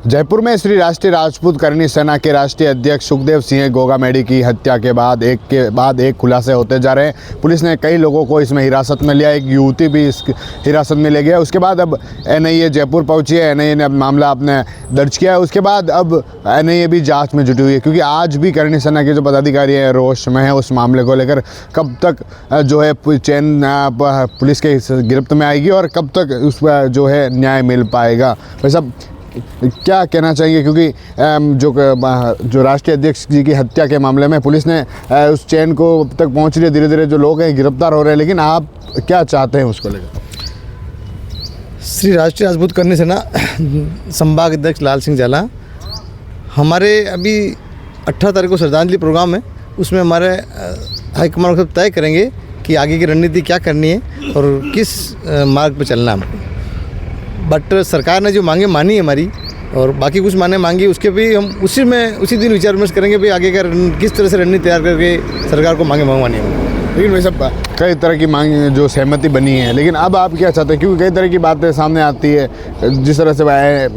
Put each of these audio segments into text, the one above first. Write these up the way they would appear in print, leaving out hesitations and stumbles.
जयपुर में श्री राष्ट्रीय राजपूत करनी सेना के राष्ट्रीय अध्यक्ष सुखदेव सिंह गोगामेडी की हत्या के बाद एक खुलासे होते जा रहे हैं। पुलिस ने कई लोगों को इसमें हिरासत में लिया, एक युवती भी इस हिरासत में ले गया। उसके बाद अब एनआईए जयपुर पहुंची है, एनआईए ने अब मामला अपने दर्ज किया है। उसके बाद अब एनआईए भी जाँच में जुटी हुई है, क्योंकि आज भी करनी सेना के जो पदाधिकारी हैं रोष में है उस मामले को लेकर। कब तक जो है चैन पुलिस के गिरफ्त में आएगी और कब तक उस पर जो है न्याय मिल पाएगा, भाई साहब क्या कहना चाहिए? क्योंकि जो राष्ट्रीय अध्यक्ष जी की हत्या के मामले में पुलिस ने उस चैन को तक पहुंच रही है, धीरे धीरे जो लोग हैं गिरफ्तार हो रहे हैं, लेकिन आप क्या चाहते हैं उसको लेकर? श्री राष्ट्रीय राजपूत करनी सेना संभाग अध्यक्ष लाल सिंह जाला, हमारे अभी 18 तारीख को श्रद्धांजलि प्रोग्राम है, उसमें हमारे हाईकमान को तय करेंगे कि आगे की रणनीति क्या करनी है और किस मार्ग पर चलना है हमको। बट सरकार ने जो मांगे मानी है हमारी, और बाकी कुछ मांगे मांगी उसके भी हम उसी दिन विचार विमर्श करेंगे भाई आगे का किस तरह से रणनीति तैयार करके सरकार को मांगे मंगवानी है। लेकिन वैसे कई तरह की मांग जो सहमति बनी है, लेकिन अब आप क्या चाहते हैं? क्योंकि कई तरह की बातें सामने आती है, जिस तरह से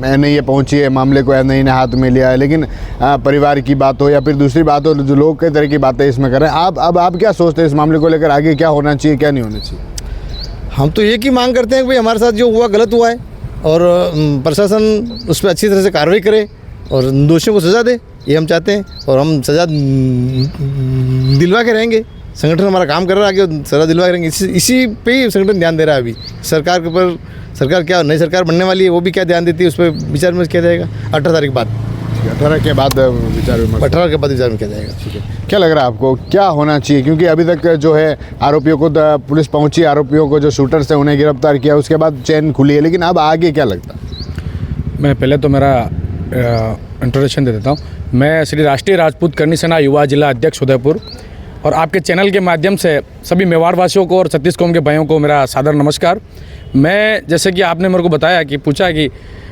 एनआईए पहुंची है, मामले को एनआईए ने हाथ में लिया है, लेकिन परिवार की बात हो या फिर दूसरी बात हो, जो लोग कई तरह की बातें इसमें कर रहे हैं। आप क्या सोचते हैं इस मामले को लेकर? आगे क्या होना चाहिए, क्या नहीं होना चाहिए? हम तो एक ही मांग करते हैं कि भाई हमारे साथ जो हुआ गलत हुआ है और प्रशासन उस पर अच्छी तरह से कार्रवाई करे और दोषियों को सज़ा दे, ये हम चाहते हैं। और हम सज़ा दिलवा के रहेंगे, संगठन हमारा काम कर रहा है, आगे सज़ा दिलवा के रहेंगे। इसी पे ही संगठन ध्यान दे रहा है। अभी सरकार के ऊपर, सरकार क्या नई सरकार बनने वाली है वो भी क्या ध्यान देती है, उस पर विचार विमर्श किया जाएगा 18 तारीख बाद। 18 के बाद विचार विमर्श, 18 के बाद विचार में किया जाएगा। ठीक है, क्या लग रहा है आपको क्या होना चाहिए? क्योंकि अभी तक जो है आरोपियों को पुलिस पहुंची, आरोपियों को जो शूटर्स हैं उन्हें गिरफ्तार किया, उसके बाद चैन खुली है, लेकिन अब आगे क्या लगता है? मैं पहले तो मेरा इंट्रोडक्शन दे देता हूँ। मैं श्री राष्ट्रीय राजपूत करनी सेना युवा जिला अध्यक्ष उदयपुर, और आपके चैनल के माध्यम से सभी मेवाड़ वासियों को और छत्तीस कौम के भाइयों को मेरा सादर नमस्कार। मैं जैसे कि आपने मेरे को बताया कि पूछा कि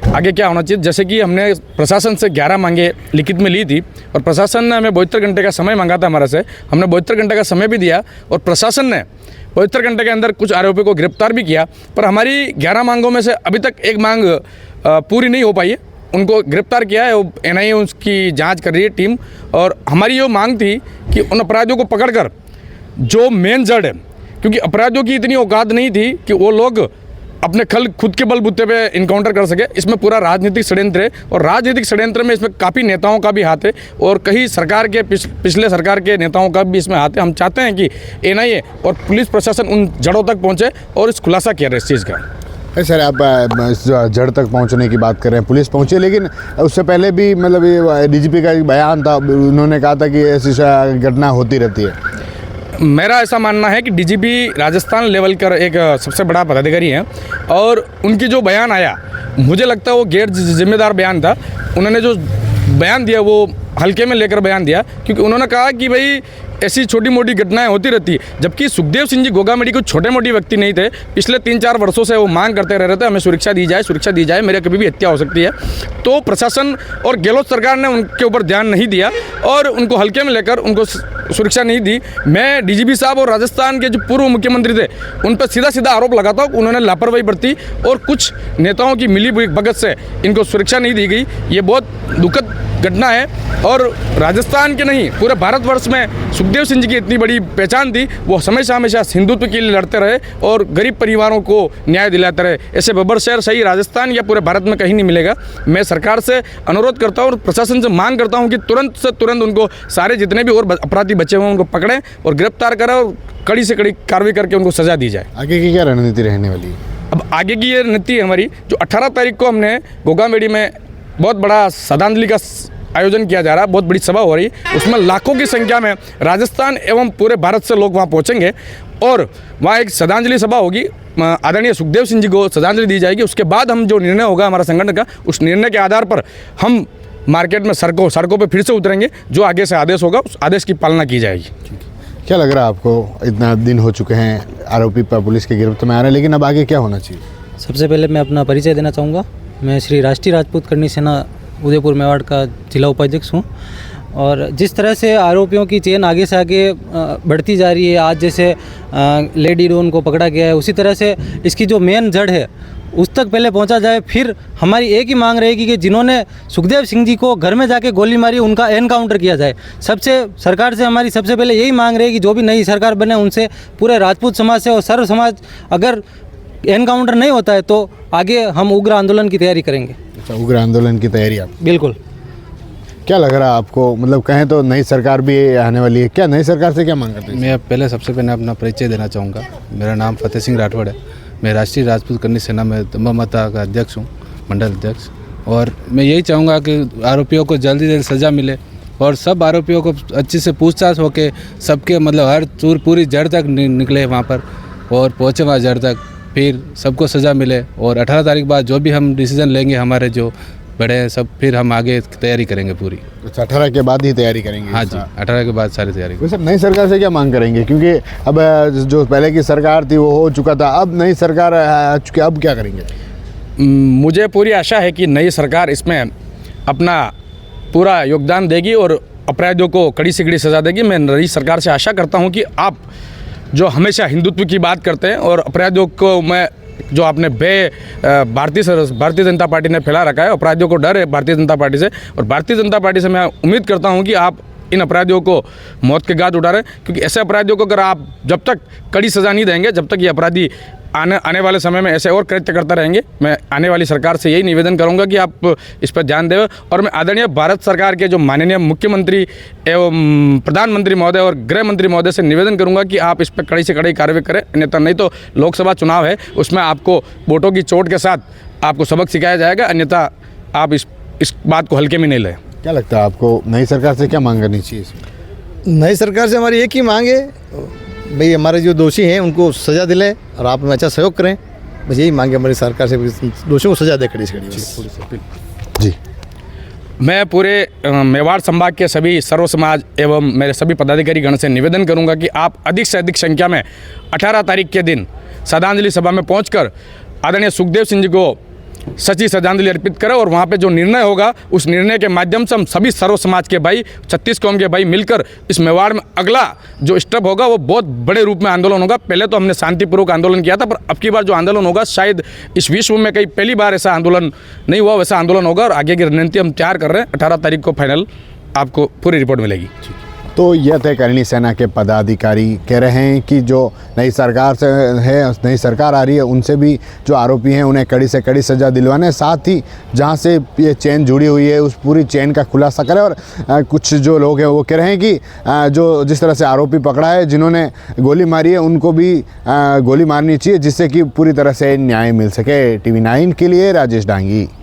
आगे क्या होना चाहिए, जैसे कि हमने प्रशासन से 11 मांगे लिखित में ली थी और प्रशासन ने हमें 72 घंटे का समय मांगा था हमारे से। हमने 72 घंटे का समय भी दिया और प्रशासन ने 72 घंटे के अंदर कुछ आरोपियों को गिरफ्तार भी किया। पर हमारी 11 मांगों में से अभी तक एक मांग पूरी नहीं हो पाई है। उनको गिरफ्तार किया है, वो एनआईए उसकी जांच कर रही है टीम। और हमारी जो मांग थी कि उन अपराधियों को पकड़कर जो मेन जड़ है, क्योंकि अपराधियों की इतनी औकात नहीं थी कि वो लोग अपने खुद के बलबूते पे इनकाउंटर कर सके। इसमें पूरा राजनीतिक षड्यंत्र है और राजनीतिक षड्यंत्र में इसमें काफ़ी नेताओं का भी हाथ है और कई सरकार के पिछले सरकार के नेताओं का भी इसमें हाथ है। हम चाहते हैं कि एनआईए और पुलिस प्रशासन उन जड़ों तक पहुंचे और इस खुलासा किया इस चीज़ का। सर, आप जड़ तक पहुंचने की बात कर रहे हैं, पुलिस पहुंची, लेकिन उससे पहले भी मतलब ये डीजीपी का एक बयान था, उन्होंने कहा था कि ऐसी घटना होती रहती है। मेरा ऐसा मानना है कि डीजीपी राजस्थान लेवल का एक सबसे बड़ा पदाधिकारी हैं और उनकी जो बयान आया, मुझे लगता है वो गैर जिम्मेदार बयान था। उन्होंने जो बयान दिया वो हल्के में लेकर बयान दिया, क्योंकि उन्होंने कहा कि भाई ऐसी छोटी मोटी घटनाएं होती रहती है, जबकि सुखदेव सिंह जी गोगामेडी को छोटे मोटी व्यक्ति नहीं थे। पिछले 3-4 वर्षों से वो मांग करते रह रहे थे हमें सुरक्षा दी जाए, मेरे कभी भी हत्या हो सकती है। तो प्रशासन और गहलोत सरकार ने उनके ऊपर ध्यान नहीं दिया और उनको हल्के में लेकर उनको सुरक्षा नहीं दी। मैं डीजीपी साहब और राजस्थान के जो पूर्व मुख्यमंत्री थे उन पर सीधा आरोप लगाता हूँ, उन्होंने लापरवाही बरती और कुछ नेताओं की मिली भगत से इनको सुरक्षा नहीं दी गई। ये बहुत दुखद घटना है और राजस्थान के नहीं पूरे भारतवर्ष में सुखदेव सिंह जी की इतनी बड़ी पहचान थी। वो हमेशा हिंदुत्व के लिए लड़ते रहे और गरीब परिवारों को न्याय दिलाते रहे। ऐसे बब्बर शहर सही राजस्थान या पूरे भारत में कहीं नहीं मिलेगा। मैं सरकार से अनुरोध करता हूँ और प्रशासन से मांग करता हूँ कि तुरंत से तुरंत उनको सारे जितने भी और अपराधी बचे हुए हैं उनको पकड़ें और गिरफ्तार करें और कड़ी से कड़ी कार्रवाई करके उनको सजा दी जाए। आगे की क्या रणनीति रहने वाली है? अब आगे की ये रणनीति हमारी, जो 18 तारीख को हमने गोगामेडी में बहुत बड़ा श्रद्धांजलि का आयोजन किया जा रहा है, बहुत बड़ी सभा हो रही है, उसमें लाखों की संख्या में राजस्थान एवं पूरे भारत से लोग वहाँ पहुँचेंगे और वहाँ एक श्रद्धांजलि सभा होगी। आदरणीय सुखदेव सिंह जी को श्रद्धांजलि दी जाएगी। उसके बाद हम जो निर्णय होगा हमारा संगठन का, उस निर्णय के आधार पर हम मार्केट में सड़कों पर फिर से उतरेंगे। जो आगे से आदेश होगा उस आदेश की पालना की जाएगी। क्या लग रहा है आपको? इतना दिन हो चुके हैं, आरोपी पर पुलिस की गिरफ्त में आ रहे हैं, लेकिन अब आगे क्या होना चाहिए? सबसे पहले मैं अपना परिचय देना चाहूँगा। मैं श्री राष्ट्रीय राजपूत करनी सेना उदयपुर मेवाड़ का जिला उपाध्यक्ष हूँ और जिस तरह से आरोपियों की चेन आगे से आगे बढ़ती जा रही है, आज जैसे लेडी डॉन को पकड़ा गया है, उसी तरह से इसकी जो मेन जड़ है उस तक पहले पहुंचा जाए। फिर हमारी एक ही मांग रहेगी कि जिन्होंने सुखदेव सिंह जी को घर में जाके गोली मारी उनका एनकाउंटर किया जाए। सरकार से हमारी सबसे पहले यही मांग रहेगी, जो भी नई सरकार बने उनसे पूरे राजपूत समाज से और सर्व समाज, अगर एनकाउंटर नहीं होता है तो आगे हम उग्र आंदोलन की तैयारी करेंगे। अच्छा, उग्र आंदोलन की तैयारी आप, बिल्कुल। क्या लग रहा है आपको? मतलब कहें तो नई सरकार भी आने वाली है, क्या नई सरकार से क्या मांग करते हैं? मैं पहले सबसे पहले अपना परिचय देना चाहूँगा। मेरा नाम फतेह सिंह राठौड़ है। मैं राष्ट्रीय राजपूत करनी सेना में तंबा माता का अध्यक्ष हूँ, मंडल अध्यक्ष। और मैं यही चाहूँगा कि आरोपियों को जल्दी से जल्द सज़ा मिले और सब आरोपियों को अच्छे से पूछताछ होके सबके मतलब हर चूर पूरी जड़ तक निकले वहाँ पर और पहुँचे वहाँ जड़ तक, फिर सबको सज़ा मिले। और 18 तारीख बाद जो भी हम डिसीज़न लेंगे हमारे जो बड़े हैं सब, फिर हम आगे तैयारी करेंगे पूरी। अच्छा, 18 के बाद ही तैयारी करेंगे? हाँ जी, 18 के बाद सारी तैयारी। वैसे नई सरकार से क्या मांग करेंगे? क्योंकि अब जो पहले की सरकार थी वो हो चुका था, अब नई सरकार आ चुकी, अब क्या करेंगे? मुझे पूरी आशा है कि नई सरकार इसमें अपना पूरा योगदान देगी और अपराधियों को कड़ी से कड़ी सज़ा देगी। मैं नई सरकार से आशा करता हूं कि आप जो हमेशा हिंदुत्व की बात करते हैं और अपराधियों को मैं जो आपने भारतीय जनता पार्टी ने फैला रखा है, अपराधियों को डर है भारतीय जनता पार्टी से, और भारतीय जनता पार्टी से मैं उम्मीद करता हूं कि आप इन अपराधियों को मौत के घाट उठा रहे हैं। क्योंकि ऐसे अपराधियों को अगर आप जब तक कड़ी सज़ा नहीं देंगे, जब तक ये अपराधी आने वाले समय में ऐसे और कृत्य करते रहेंगे। मैं आने वाली सरकार से यही निवेदन करूंगा कि आप इस पर ध्यान दें। और मैं आदरणीय भारत सरकार के जो माननीय मुख्यमंत्री एवं प्रधानमंत्री महोदय और गृह मंत्री महोदय से निवेदन करूंगा कि आप इस पर कड़ी से कड़ी कार्रवाई करें, अन्यथा नहीं तो लोकसभा चुनाव है, उसमें आपको वोटों की चोट के साथ आपको सबक सिखाया जाएगा, अन्यथा आप इस बात को हल्के में नहीं लें। क्या लगता है आपको नई सरकार से क्या मांग करनी चाहिए इसमें? नई सरकार से हमारी एक ही मांग है भाई, हमारे जो दोषी हैं उनको सज़ा दिलाएं और आप में अच्छा सहयोग करें। बस यही मांग है हमारी सरकार से, दोषियों को सज़ा दे कड़ी से कड़ी। जी, मैं पूरे मेवाड़ संभाग के सभी सर्व समाज एवं मेरे सभी पदाधिकारी गण से निवेदन करूंगा कि आप अधिक से अधिक संख्या में 18 तारीख के दिन श्रद्धांजलि सभा में पहुंचकर आदरणीय सुखदेव सिंह जी को सच्ची श्रद्धांजलि अर्पित करें। और वहाँ पे जो निर्णय होगा उस निर्णय के माध्यम से हम सभी सर्व समाज के भाई, 36 कौम के भाई मिलकर इस मेवाड़ में अगला जो स्टेप होगा वो बहुत बड़े रूप में आंदोलन होगा। पहले तो हमने शांतिपूर्वक आंदोलन किया था, पर अब की बार जो आंदोलन होगा शायद इस विश्व में कहीं पहली बार ऐसा आंदोलन नहीं हुआ, वैसा आंदोलन होगा। और आगे की रणनीति हम तैयार कर रहे हैं। 18 तारीख को फाइनल आपको पूरी रिपोर्ट मिलेगी। तो यह थे करनी सेना के पदाधिकारी कह रहे हैं कि जो नई सरकार से है, नई सरकार आ रही है, उनसे भी जो आरोपी हैं उन्हें कड़ी से कड़ी सज़ा दिलवाने, साथ ही जहां से ये चेन जुड़ी हुई है उस पूरी चेन का खुलासा करें। और कुछ जो लोग हैं वो कह रहे हैं कि जो जिस तरह से आरोपी पकड़ा है, जिन्होंने गोली मारी है, उनको भी गोली मारनी चाहिए, जिससे कि पूरी तरह से न्याय मिल सके। TV9 के लिए राजेश डांगी।